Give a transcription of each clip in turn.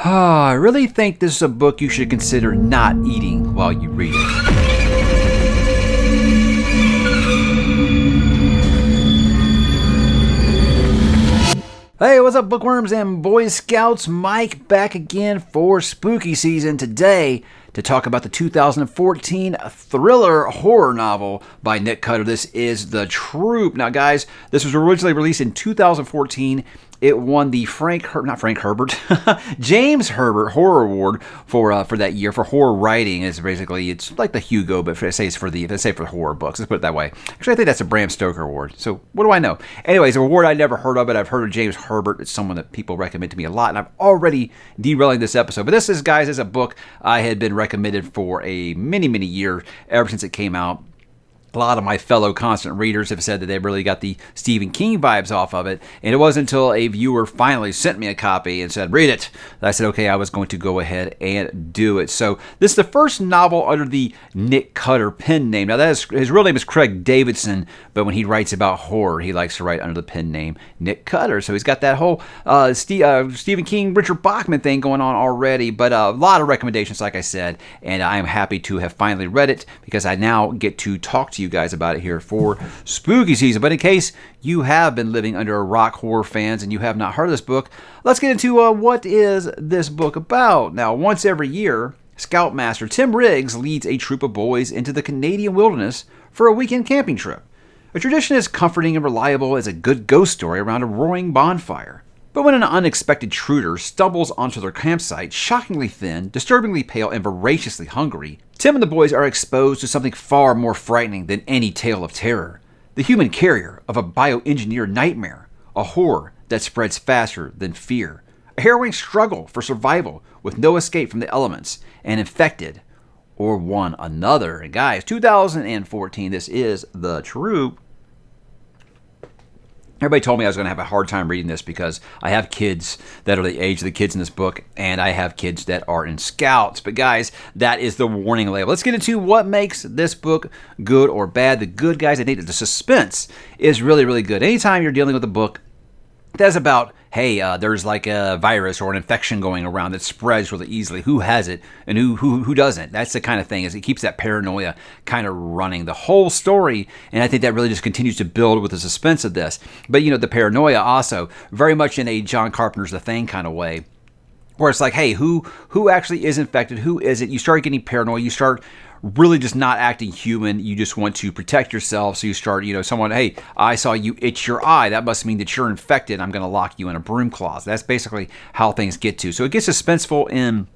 I really think this is a book you should consider not eating while you read it. Hey, what's up, bookworms and Boy Scouts? Mike back again for spooky season today to talk about the 2014 thriller horror novel by Nick Cutter. This is The Troop. Now, guys, this was originally released in 2014. It won the James Herbert Horror Award for that year for horror writing. It's like the Hugo, but let's say for horror books. Let's put it that way. Actually, I think that's a Bram Stoker Award. So what do I know? Anyways, an award I never heard of, but I've heard of James Herbert. It's someone that people recommend to me a lot, and I'm already derailing this episode. But this is, guys, is a book I had been recommended for a many years ever since it came out. A lot of my fellow constant readers have said that they really got the Stephen King vibes off of it, and it wasn't until a viewer finally sent me a copy and said, read it, that I said, okay, I was going to go ahead and do it. So this is the first novel under the Nick Cutter pen name. Now, his real name is Craig Davidson, but when he writes about horror, he likes to write under the pen name Nick Cutter. So he's got that whole Stephen King, Richard Bachman thing going on already, but a lot of recommendations, like I said, and I am happy to have finally read it because I now get to talk to you guys about it here for spooky season. But in case you have been living under a rock, horror fans, and you have not heard of this book, let's get into what is this book about. Now, once every year, Scoutmaster Tim Riggs leads a troop of boys into the Canadian wilderness for a weekend camping trip. A tradition as comforting and reliable as a good ghost story around a roaring bonfire. But when an unexpected intruder stumbles onto their campsite, shockingly thin, disturbingly pale, and voraciously hungry, Tim and the boys are exposed to something far more frightening than any tale of terror. The human carrier of a bioengineered nightmare, a horror that spreads faster than fear. A harrowing struggle for survival with no escape from the elements, and infected or one another. And guys, 2014, this is The Troop. Everybody told me I was going to have a hard time reading this because I have kids that are the age of the kids in this book, and I have kids that are in Scouts. But guys, that is the warning label. Let's get into what makes this book good or bad. The good, guys, I think that the suspense is really good. Anytime you're dealing with a book that's about, hey, there's like a virus or an infection going around that spreads really easily. Who has it and who doesn't? That's the kind of thing, is it keeps that paranoia kind of running the whole story. And I think that really just continues to build with the suspense of this. But, the paranoia also very much in a John Carpenter's The Thing kind of way, where it's like, hey, who actually is infected? Who isn't? You start getting paranoid. You start really just not acting human. You just want to protect yourself. So you start, someone, hey, I saw you itch your eye. That must mean that you're infected. I'm going to lock you in a broom closet. That's basically how things get to. So it gets suspenseful in,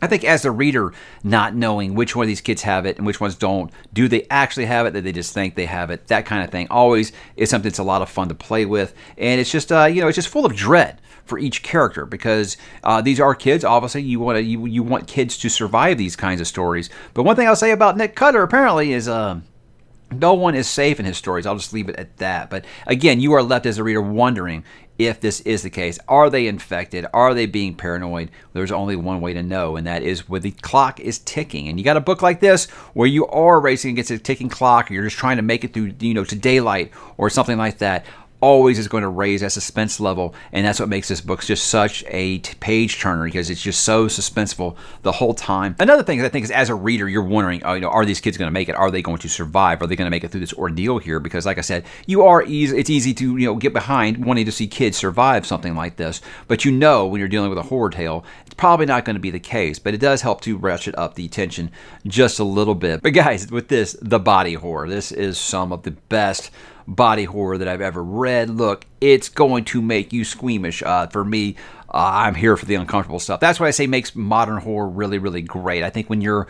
I think, as the reader, not knowing which one of these kids have it and which ones don't. Do they actually have it? That they just think they have it? That kind of thing always is something that's a lot of fun to play with. And it's just, it's just full of dread for each character, because these are kids. Obviously, you want kids to survive these kinds of stories. But one thing I'll say about Nick Cutter apparently is no one is safe in his stories. I'll just leave it at that. But again, you are left as a reader wondering if this is the case. Are they infected? Are they being paranoid? There's only one way to know, and that is when the clock is ticking. And you got a book like this where you are racing against a ticking clock, or you're just trying to make it through, to daylight or something like that. Always is going to raise that suspense level, and that's what makes this book just such a page turner, because it's just so suspenseful the whole time. Another thing I think is, as a reader, you're wondering, are these kids going to make it? Are they going to survive? Are they going to make it through this ordeal here? Because, like I said, it's easy to get behind wanting to see kids survive something like this, but when you're dealing with a horror tale, it's probably not going to be the case. But it does help to ratchet up the tension just a little bit. But guys, with this, the body horror, this is some of the best body horror that I've ever read. Look, it's going to make you squeamish. For me, I'm here for the uncomfortable stuff. That's why I say makes modern horror really great. I think when you're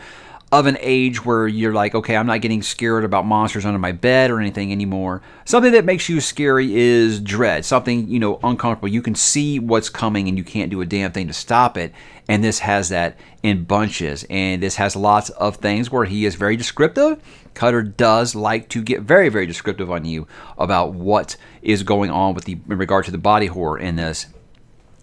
of an age where you're like, okay, I'm not getting scared about monsters under my bed or anything anymore, something that makes you scary is dread. Something, uncomfortable. You can see what's coming and you can't do a damn thing to stop it. And this has that in bunches. And this has lots of things where he is very descriptive. Cutter does like to get very descriptive on you about what is going on in regard to the body horror in this.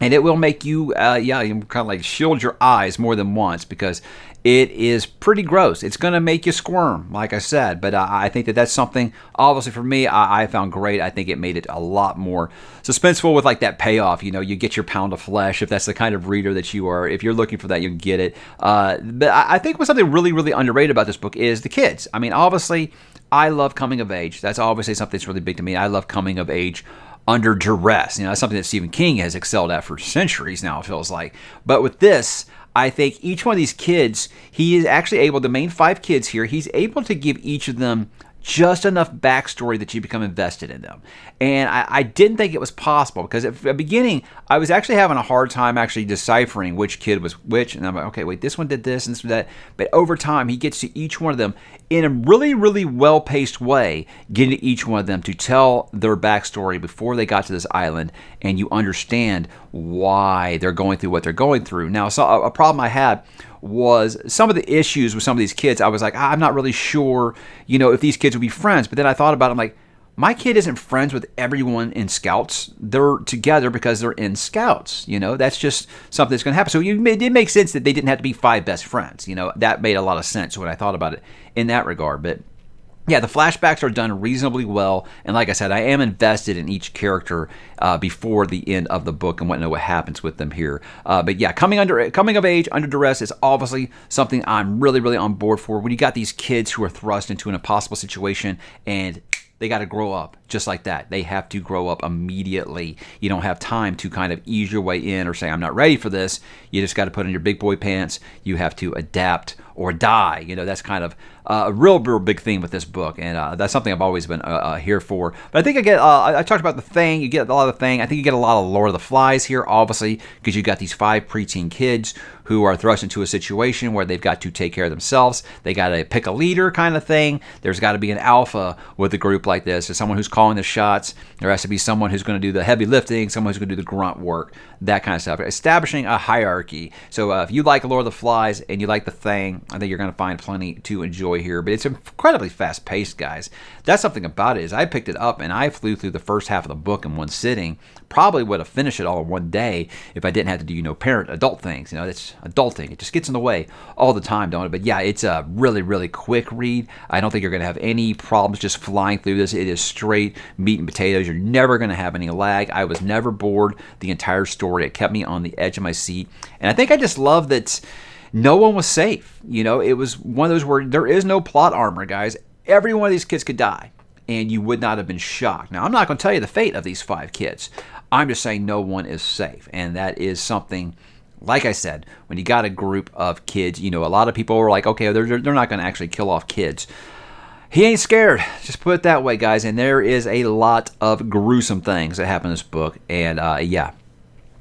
and it will make you, you kind of like shield your eyes more than once because it is pretty gross. It's going to make you squirm, like I said. But I think that that's something, obviously for me, I found great. I think it made it a lot more suspenseful with like that payoff. You know, you get your pound of flesh if that's the kind of reader that you are. If you're looking for that, you get it. But I think what's something really, really underrated about this book is the kids. I mean, obviously, I love coming of age. That's obviously something that's really big to me. I love coming of age under duress. You know, that's something that Stephen King has excelled at for centuries now, it feels like. But with this, I think each one of these kids, he is actually able, the main 5 kids here, he's able to give each of them just enough backstory that you become invested in them. And I didn't think it was possible because at the beginning, I was actually having a hard time actually deciphering which kid was which. And I'm like, okay, wait, this one did this and this and that. But over time, he gets to each one of them in a really, really well-paced way, getting to each one of them to tell their backstory before they got to this island, and you understand why they're going through what they're going through. Now, so a problem I had was some of the issues with some of these kids. I was like, I'm not really sure, if these kids would be friends. But then I thought about it, I'm like, my kid isn't friends with everyone in Scouts. They're together because they're in Scouts. That's just something that's going to happen. So it did make sense that they didn't have to be 5 best friends. That made a lot of sense when I thought about it in that regard. But yeah, the flashbacks are done reasonably well, and like I said, I am invested in each character before the end of the book and want to know what happens with them here. But yeah, coming of age under duress is obviously something I'm really, really on board for. When you got these kids who are thrust into an impossible situation and they got to grow up just like that. They have to grow up immediately. You don't have time to kind of ease your way in or say, I'm not ready for this. You just got to put on your big boy pants. You have to adapt or die. That's kind of a real big theme with this book. And that's something I've always been here for. But I think I talked about the Thing. You get a lot of the Thing. I think you get a lot of Lord of the Flies here, obviously, because you got these 5 preteen kids who are thrust into a situation where they've got to take care of themselves. They got to pick a leader kind of thing. There's got to be an alpha with a group like this. There's someone who's calling the shots. There has to be someone who's going to do the heavy lifting, someone who's going to do the grunt work, that kind of stuff. Establishing a hierarchy. So if you like Lord of the Flies and you like the Thing, I think you're going to find plenty to enjoy here. But it's incredibly fast-paced, guys. That's something about it is I picked it up and I flew through the first half of the book in one sitting. Probably would have finished it all in one day if I didn't have to do, adult things. It's adulting. It just gets in the way all the time, don't it? But yeah, it's a really, really quick read. I don't think you're going to have any problems just flying through this. It is straight meat and potatoes. You're never going to have any lag. I was never bored the entire story. It kept me on the edge of my seat. And I think I just love that no one was safe. It was one of those where there is no plot armor, guys. Every one of these kids could die, and you would not have been shocked. Now, I'm not going to tell you the fate of these 5 kids. I'm just saying no one is safe, and that is something, like I said, when you got a group of kids, a lot of people are like, okay, they're not going to actually kill off kids. He ain't scared. Just put it that way, guys, and there is a lot of gruesome things that happen in this book, and yeah.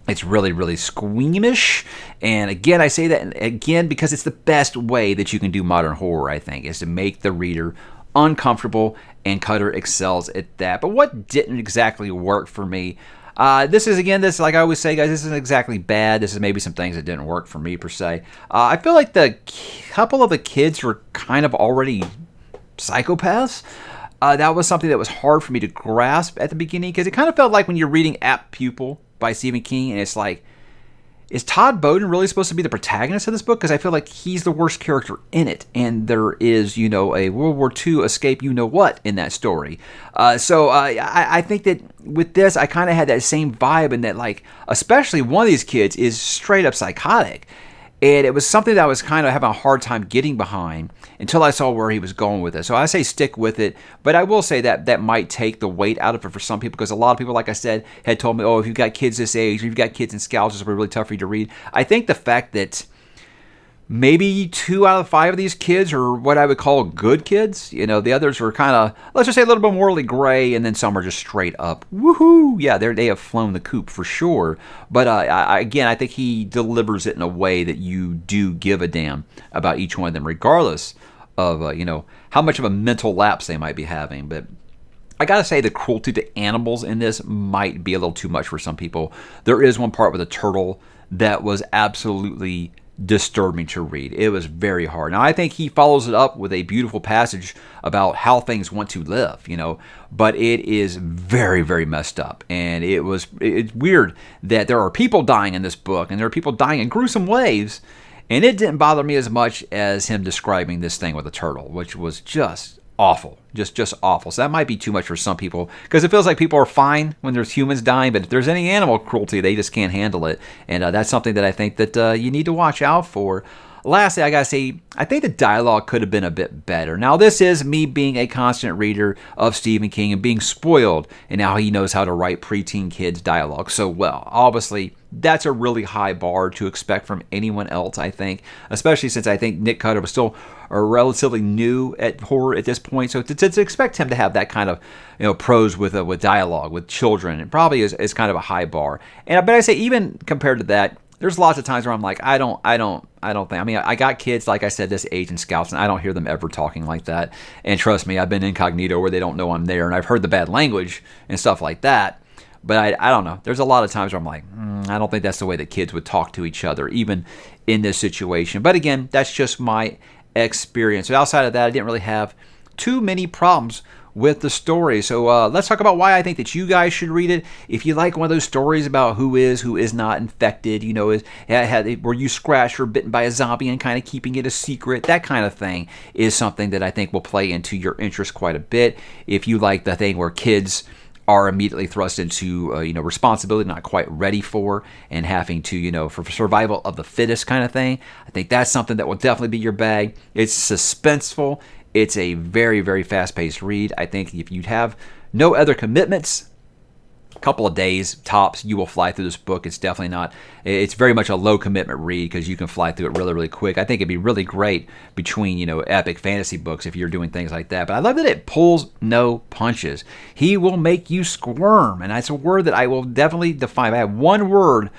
It's really, really squeamish. And again, I say that again because it's the best way that you can do modern horror, I think, is to make the reader uncomfortable, and Cutter excels at that. But what didn't exactly work for me, this like I always say, guys, this isn't exactly bad. This is maybe some things that didn't work for me, per se. I feel like the couple of the kids were kind of already psychopaths. That was something that was hard for me to grasp at the beginning because it kind of felt like when you're reading Apt Pupil by Stephen King, and it's like, is Todd Bowden really supposed to be the protagonist of this book? Because I feel like he's the worst character in it, and there is, a World War II escape what in that story. So I think that with this, I kind of had that same vibe, in that, like, especially one of these kids is straight up psychotic. And it was something that I was kind of having a hard time getting behind until I saw where he was going with it. So I say stick with it, but I will say that that might take the weight out of it for some people, because a lot of people, like I said, had told me, oh, if you've got kids this age, or you've got kids in Scouts, it's really tough for you to read. I think the fact that maybe 2 out of 5 of these kids are what I would call good kids. The others are kind of, let's just say, a little bit morally gray, and then some are just straight up, woohoo, yeah, they have flown the coop for sure. But again, I think he delivers it in a way that you do give a damn about each one of them, regardless of, how much of a mental lapse they might be having. But I gotta say, the cruelty to animals in this might be a little too much for some people. There is one part with a turtle that was absolutely disturbing to read. It was very hard. Now, I think he follows it up with a beautiful passage about how things want to live, but it is very, very messed up. And it's weird that there are people dying in this book, and there are people dying in gruesome ways. And it didn't bother me as much as him describing this thing with a turtle, which was just awful. Just awful. So that might be too much for some people, because it feels like people are fine when there's humans dying, but if there's any animal cruelty, they just can't handle it. And that's something that I think that you need to watch out for. Lastly, I gotta say, I think the dialogue could have been a bit better. Now, this is me being a constant reader of Stephen King and being spoiled in how he knows how to write preteen kids dialogue so well. Obviously, that's a really high bar to expect from anyone else, I think, especially since I think Nick Cutter was still relatively new at horror at this point. So to expect him to have that kind of prose with dialogue with children, it probably is kind of a high bar. But I say even compared to that, there's lots of times where I'm like, I don't think. I mean, I got kids, like I said, this age in Scouts, and I don't hear them ever talking like that. And trust me, I've been incognito where they don't know I'm there, and I've heard the bad language and stuff like that. But I don't know. There's a lot of times where I'm like, I don't think that's the way that kids would talk to each other, even in this situation. But again, that's just my experience. But outside of that, I didn't really have too many problems with the story. So let's talk about why I think that you guys should read it. If you like one of those stories about who is not infected, were you scratched or bitten by a zombie and kind of keeping it a secret, that kind of thing is something that I think will play into your interest quite a bit. If you like the thing where kids are immediately thrust into responsibility not quite ready for, and having to for survival of the fittest kind of thing, I think that's something that will definitely be your bag. It's suspenseful. It's a very, very fast-paced read. I think if you have no other commitments, a couple of days tops, you will fly through this book. It's very much a low-commitment read because you can fly through it really, really quick. I think it'd be really great between, epic fantasy books if you're doing things like that. But I love that it pulls no punches. He will make you squirm, and that's a word that I will definitely define. If I have one word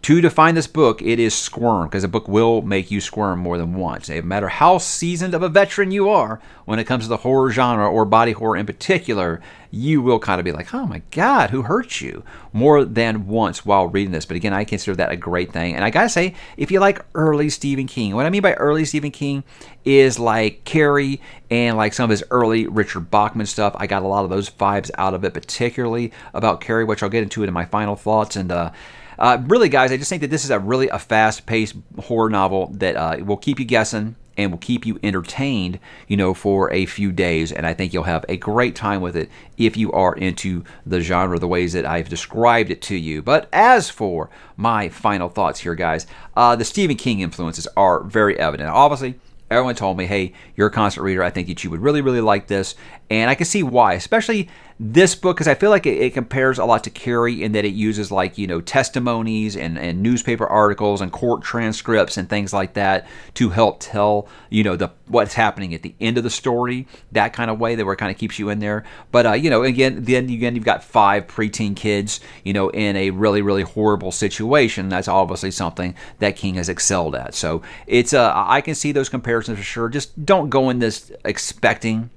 to define this book, it is squirm, because a book will make you squirm more than once. No matter how seasoned of a veteran you are when it comes to the horror genre, or body horror in particular, you will kind of be like, oh my God, who hurt you? More than once while reading this. But again, I consider that a great thing. And I gotta say, if you like early Stephen King, what I mean by early Stephen King is like Carrie and like some of his early Richard Bachman stuff. I got a lot of those vibes out of it, particularly about Carrie, which I'll get into it in my final thoughts. And really, guys, I just think that this is a fast-paced horror novel that will keep you guessing and will keep you entertained, for a few days. And I think you'll have a great time with it if you are into the genre the ways that I've described it to you. But as for my final thoughts here, guys, the Stephen King influences are very evident. Obviously, everyone told me, hey, you're a constant reader. I think that you would really, really like this. And I can see why, especially this book, because I feel like it compares a lot to Carrie in that it uses testimonies and newspaper articles and court transcripts and things like that to help tell, what's happening at the end of the story, that kind of way that where it kind of keeps you in there. But, again, you've got 5 preteen kids, in a really, really horrible situation. That's obviously something that King has excelled at. So it's I can see those comparisons for sure. Just don't go in this expecting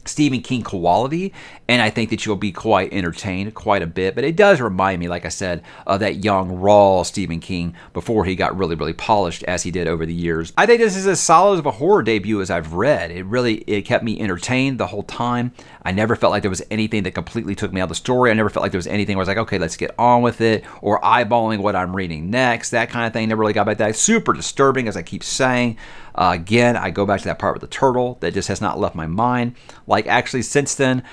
Stephen King quality, and I think that you'll be quite entertained quite a bit. But it does remind me, like I said, of that young, raw Stephen King before he got really, really polished as he did over the years. I think this is as solid of a horror debut as I've read. It kept me entertained the whole time. I never felt like there was anything that completely took me out of the story. I never felt like there was anything where I was like, okay, let's get on with it, or eyeballing what I'm reading next. That kind of thing never really got back to that. Super disturbing, as I keep saying. Again, I go back to that part with the turtle that just has not left my mind. Like, actually, since then,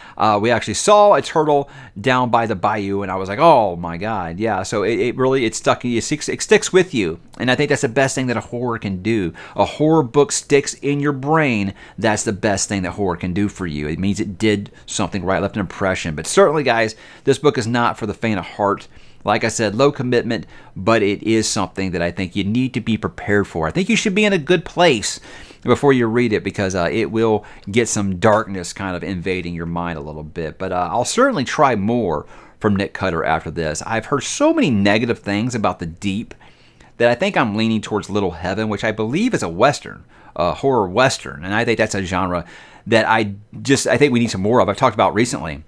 we actually saw a turtle down by the bayou, and I was like, oh my God, yeah. So it sticks with you, and I think that's the best thing that a horror can do. A horror book sticks in your brain. That's the best thing that horror can do for you. It means it did something right, left an impression. But certainly, guys, this book is not for the faint of heart. Like I said, low commitment, but it is something that I think you need to be prepared for. I think you should be in a good place before you read it, because it will get some darkness kind of invading your mind a little bit. But I'll certainly try more from Nick Cutter after this. I've heard so many negative things about The Deep that I think I'm leaning towards Little Heaven, which I believe is a Western, horror Western. And I think that's a genre that I think we need some more of. I've talked about recently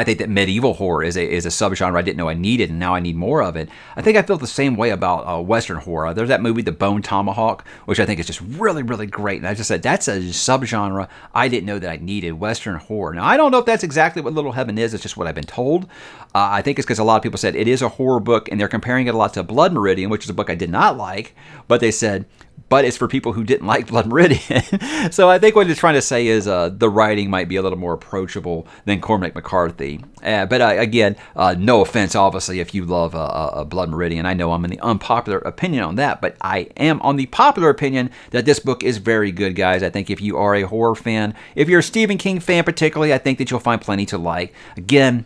I think that medieval horror is a subgenre I didn't know I needed, and now I need more of it. I think I feel the same way about Western horror. There's that movie, The Bone Tomahawk, which I think is just really, really great. And I just said, that's a subgenre I didn't know that I needed, Western horror. Now, I don't know if that's exactly what Little Heaven is. It's just what I've been told. I think it's because a lot of people said it is a horror book, and they're comparing it a lot to Blood Meridian, which is a book I did not like. But they said, but it's for people who didn't like Blood Meridian. So I think what it's trying to say is the writing might be a little more approachable than Cormac McCarthy. But again, no offense, obviously, if you love Blood Meridian. I know I'm in the unpopular opinion on that, but I am on the popular opinion that this book is very good, guys. I think if you are a horror fan, if you're a Stephen King fan particularly, I think that you'll find plenty to like. Again,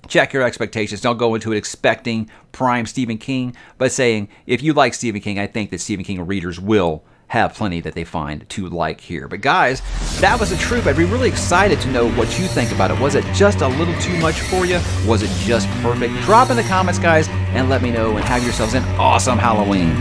check your expectations. Don't go into it expecting prime Stephen King, but saying, if you like Stephen King, I think that Stephen King readers will have plenty that they find to like here. But guys, that was a troop. I'd be really excited to know what you think about it. Was it just a little too much for you? Was it just perfect? Drop in the comments, guys, and let me know, and have yourselves an awesome Halloween.